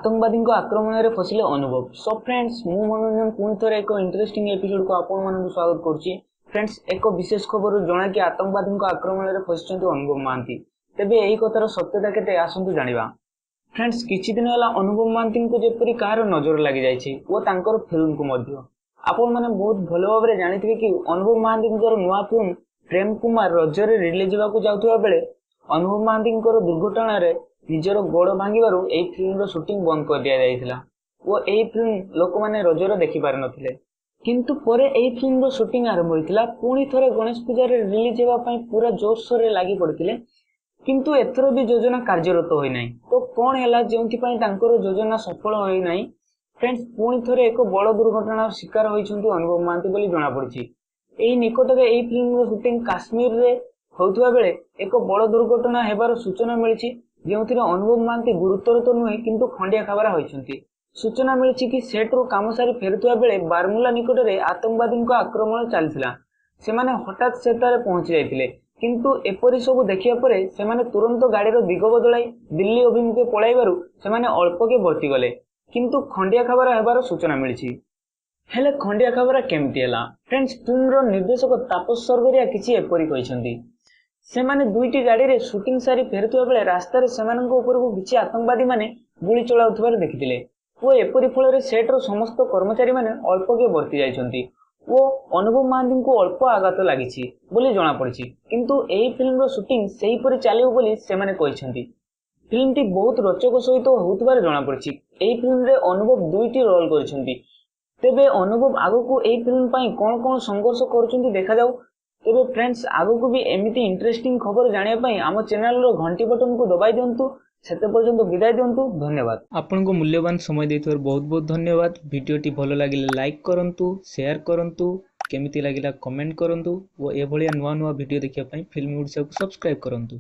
आतंकवादी आक्रमण में फसिले अनुभव। सो फ्रेंड्स मु मनोरंजन पुणी थे एक इंटरेस्टिंग एपिसोड को आपण स्वागत करुच्ची। फ्रेंड्स एक विशेष खबर जना कि आतंकवादी आक्रमण में फसी अनुभव महांती। तेबे यही कथार सत्यता केते आसंतु जानिबा। फ्रेंड्स किछि दिन होला अनुभव महांती को जेपरि कार नजर लागि जायछि ओ तांकर फिल्म को मध्य आपण माने बहुत भलो भाबरे जानिथिबे कि अनुभव महांती नुआ फिल्म प्रेम कुमार रजरे रिलीज होगा जाउथबा बेले अनुभव महांती दुर्घटना रे निजर गोड़ भांगिबारु एई फिल्म शूटिंग बंद कर दिया जायतिला ओ एई फिल्म लोक माने रजर देखि पार नथिले। किंतु परे एई फिल्म शूटिंग आरंभ होइतिला। पुणी थरे गणेश पूजा रे रिलीज हेबा पई पूरा जोरसोर रे लागि पड़तिले। किंतु एथरो भी योजना कार्यरत होई नाही। तो कोन हैला जेउंथि पई तांकर योजना सफल होई नाही। फ्रेंड्स पुणी थरे एक बड़ दुर्घटना शिकार होइछन्ती अनुभव महांती बोली जणा पड़छि। एई निकटरे एई फिल्म शूटिंग काश्मीर रे होउथबा बेले एक बड़ दुर्घटना हेबार सूचना मिलिछि जेउथिरे अनुभव महांती गुरुतर तो नुहे किंतु खंडिया खबरा होइछन्ती। सूचना मिलिछि कि सेट रो काम सारी फेरुथबा बेले बारमुला निकटरे आतंकवादी आक्रमण चलथिला। सेमाने हठात सेतारे पहुंची जाइतिले किंतु एपरि सब देखिया परे सेमाने तुरंत गाड़ीर दिग बदलाई दिल्ली अभिमुखे पळाइबारु सेमाने अल्पके बर्ती गले किंतु खंडिया खबरा हेबार सूचना मिलिछि। हेले खंडिया खबरा केमति हला? फ्रेंड्स फिल्म रो निर्देशक तापस सरगरिया किछि एपरि कहिसंती। सेमाने दुईटी गाड़ी रे शूटिंग सारी फेरुथबा बेले रास्ता रे सेमानक उपरकू किछि आतंकवादी माने गुली चलाउथबार देखिथिले ओ एपरि फल रे सेट रो समस्त कर्मचारी माने अल्पके बर्ती जाइछन्ती ओ अनुभव महांती को अल्प आघात लागिछि बोली जणा पड़िछि। किंतु एही फिल्म रो शूटिंग सेही परि चालियो बोली सेमाने कहिसंती। फिल्म टी बहुत रोचक सहित होउथबार जणा पड़िछि। एही फिल्म रे अनुभव दुईटी रोल करिसंती। तेबे अनुभव आगो एही फिल्म पई कोन कोन संघर्ष करूछन्ती देखा जाऊ। तेबे फ्रेंड्स आगो को भी एमिति इंटरेस्टिंग खबर जानिया पई आम चैनल रो घंटी बटन को दबाई दियंतु। सेते पर्यंत विदाय दियंतु। धन्यवाद। आपन को मूल्यवान समय देथिबार बहुत बहुत धन्यवाद। वीडियोटी भलो लागिले लाइक करंतु, शेयर करंतु, केमिति लागिला कमेंट करंतु ओ एभलिया नुवा नुवा वीडियो देखिया पई फिल्म ओडिसा को सब्सक्राइब करंतु।